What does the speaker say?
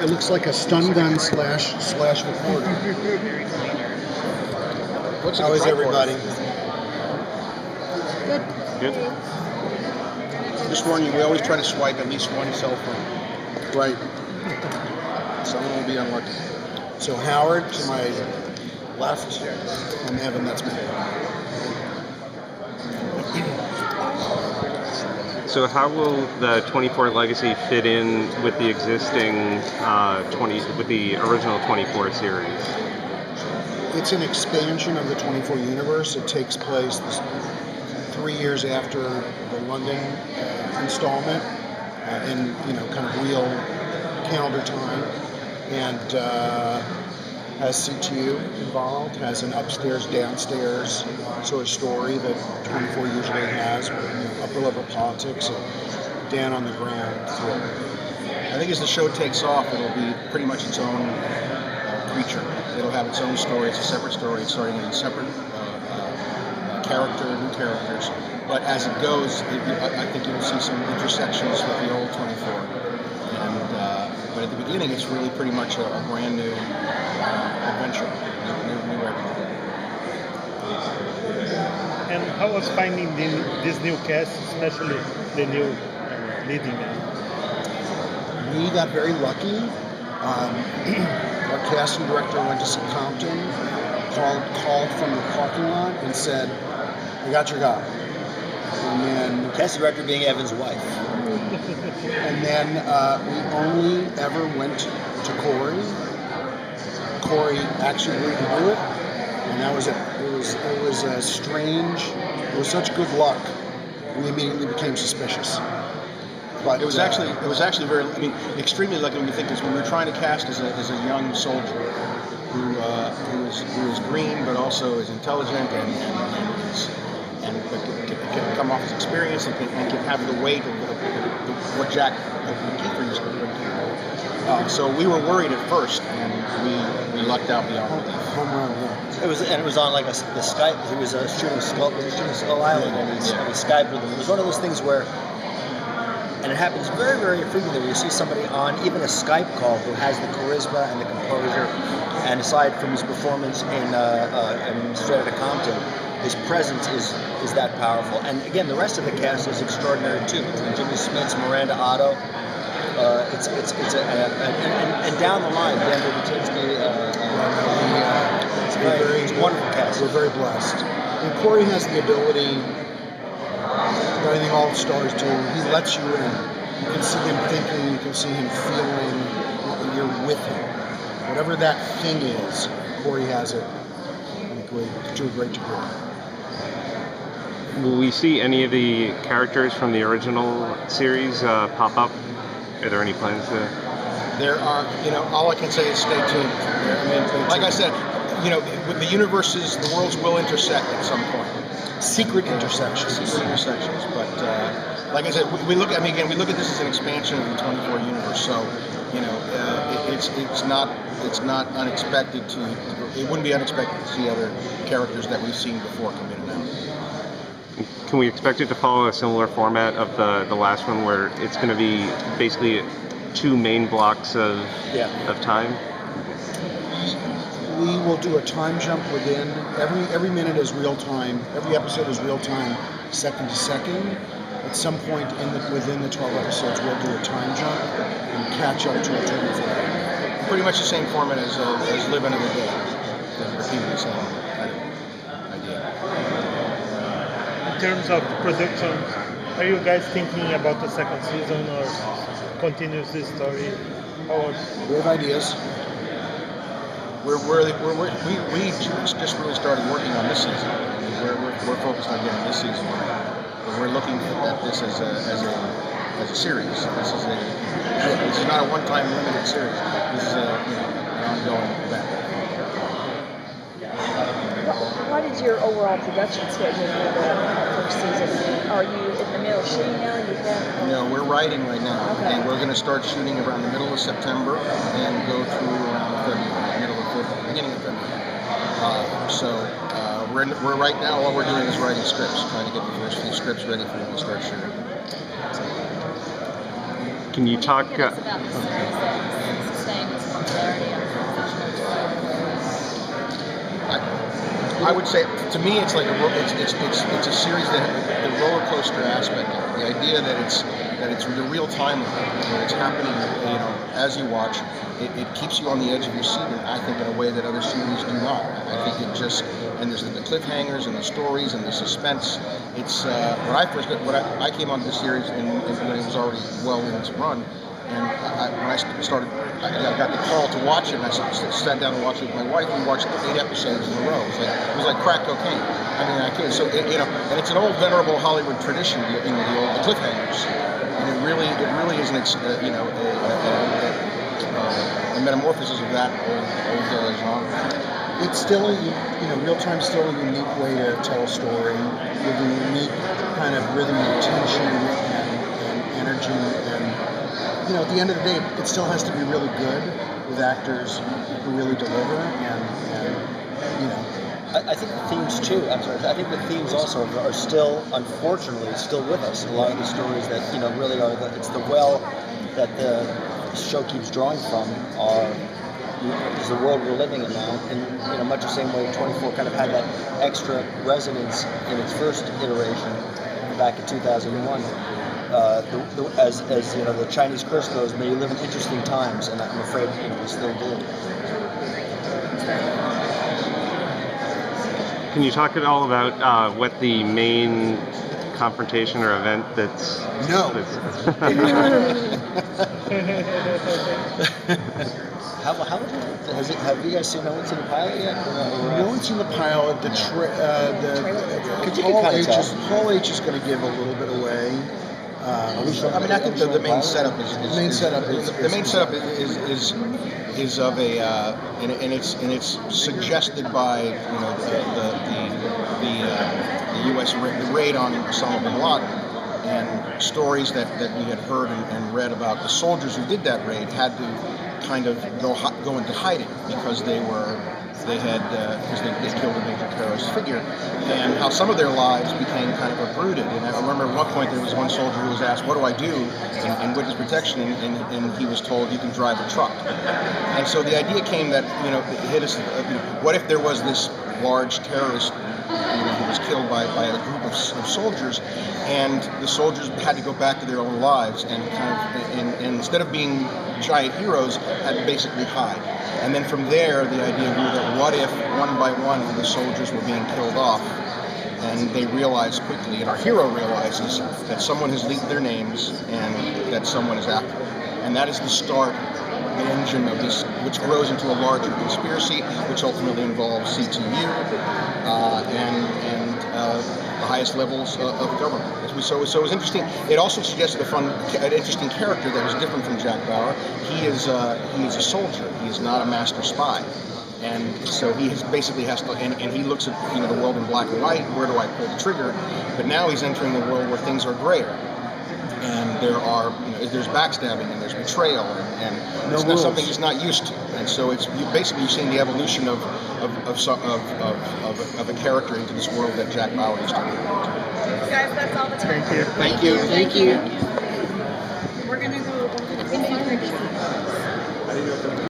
It looks like a stun gun slash recorder. How is everybody? Good. Just warn you, we always try to swipe at least one cell phone. Right. Someone will be unlucky. So Howard to my left, and Evan, that's me. So how will the 24 Legacy fit in with the existing with the original 24 series? It's an expansion of the 24 universe. It takes place 3 years after the London installment, in kind of real calendar time, and has CTU involved, has an upstairs downstairs sort of story that 24 usually has, upper level politics and down on the ground thriller. I think as the show takes off, it'll be pretty much its own creature. It'll have its own story. It's a separate story. It's starting in a separate new characters. But as it goes, I think you'll see some intersections with the old 24. But at the beginning, it's really pretty much a brand new adventure, new everything. And how was finding this new cast, especially the new leading man? We got very lucky. Our casting director went to Compton, called from the parking lot and said, "I got your guy." And then casting director being Evan's wife. And then we only ever went to Corey. Corey actually agreed to do it, and that was it. It was strange. It was such good luck. We immediately became suspicious. But it was actually very, extremely lucky when you think, because when we were trying to cast as a young soldier who is green but also is intelligent and can come off as experienced and can have the weight of what Jack Keeper used to bring. So we were worried at first, and we lucked out beyond belief. Home run, yeah. It was on like the Skype. He was shooting Skull Island, and we Skyped with him. It was one of those things where, and it happens very, very frequently, where you see somebody on even a Skype call who has the charisma and the composure, and aside from his performance in Straight Outta Compton, his presence is that powerful. And again, the rest of the cast is extraordinary too. Between Jimmy Smits, Miranda Otto, and down the line, Dan Bobutinsky. It's a wonderful cast. We're very blessed. And Corey has the ability, that I think all stars do. He lets you in. You can see him thinking. You can see him feeling. You're with him. Whatever that thing is, Corey has it. To a great degree. Will we see any of the characters from the original series pop up? Are there any plans to? There are, all I can say is stay tuned. Like I said, with the universes, the worlds will intersect at some point. Secret intersections. But like I said, we look at this as an expansion of the 24 universe. So, it's not unexpected it wouldn't be unexpected to see other characters that we've seen before come in and out. Can we expect it to follow a similar format of the last one, where it's going to be basically 2 main blocks of time? We will do a time jump within every minute is real time. Every episode is real time, second to second. At some point within the 12 episodes, we'll do a time jump and catch up to a 24. Pretty much the same format as Live Another Day. Repeating the same kind of idea. In terms of production, are you guys thinking about the second season or continues this story? We have ideas. We just really started working on this season. We're focused on getting this season. We're looking at this as a series. This is not a one-time limited series. This is an ongoing event. What is your overall production schedule for the first season? Are you in the middle of shooting now? No, we're writing right now, okay. And we're going to start shooting around the middle of September and go through around beginning of February. We're right now, all we're doing is writing scripts, trying to get the first few scripts ready for when we start shooting. Can you talk? About the series that is sustained I would say, to me, it's like it's a series that the roller coaster aspect of it. The idea that it's the real time, where it's happening, as you watch. It keeps you on the edge of your seat, and I think in a way that other series do not. I think it just, and there's the cliffhangers and the stories and the suspense. It's when I came onto the series and when it was already well in its run, and when I started, I got the call to watch it, and I sat down and watched it with my wife. We watched 8 episodes in a row. It was like crack cocaine. I mean, I couldn't. So and it's an old venerable Hollywood tradition, the cliffhangers, and it really is a metamorphosis of that old genre. It's still real time still a unique way to tell a story with a unique kind of rhythm and tension and energy, and at the end of the day, it still has to be really good with actors who really deliver, I think the themes too. I'm sorry. I think the themes also are still, unfortunately, still with us. A lot of the stories that really are it's the well that the show keeps drawing from is the world we're living in now, and much the same way 24 kind of had that extra resonance in its first iteration back in 2001. As the Chinese curse goes, may you live in interesting times, and I'm afraid we still do. Can you talk at all about what the main confrontation or event that's... No. Have you guys seen No One's Seen the Pilot yet? No One's Seen the Pilot. Paul H is going to give a little bit away. I think the main setup is of a and it's suggested by the U.S. raid on Osama bin Laden, and stories that we had heard and read about the soldiers who did that raid had to kind of go into hiding because they killed a major terrorist figure, and how some of their lives became kind of uprooted. And I remember at one point there was one soldier who was asked, "What do I do in witness protection?" And he was told, "You can drive a truck." And so the idea came that it hit us. What if there was this large terrorist who was killed by a group of soldiers, and the soldiers had to go back to their own lives and and instead of being giant heroes, had to basically hide. And then from there, the idea grew that what if one by one the soldiers were being killed off, and they realized quickly, and our hero realizes that someone has leaked their names and that someone is after them. And that is the start, the engine of this, which grows into a larger conspiracy, which ultimately involves CTU and the highest levels of government. So it was interesting. It also suggested an interesting character that was different from Jack Bauer. He is a soldier. He is not a master spy, and so he basically has to. And he looks at the world in black and white. Where do I pull the trigger? But now he's entering the world where things are grayer, and there's backstabbing and there's betrayal, and it's not something he's not used to. And so you're seeing the evolution of a character into this world that Jack Bauer used to be into. Guys, that's all the time. Thank you. Thank you.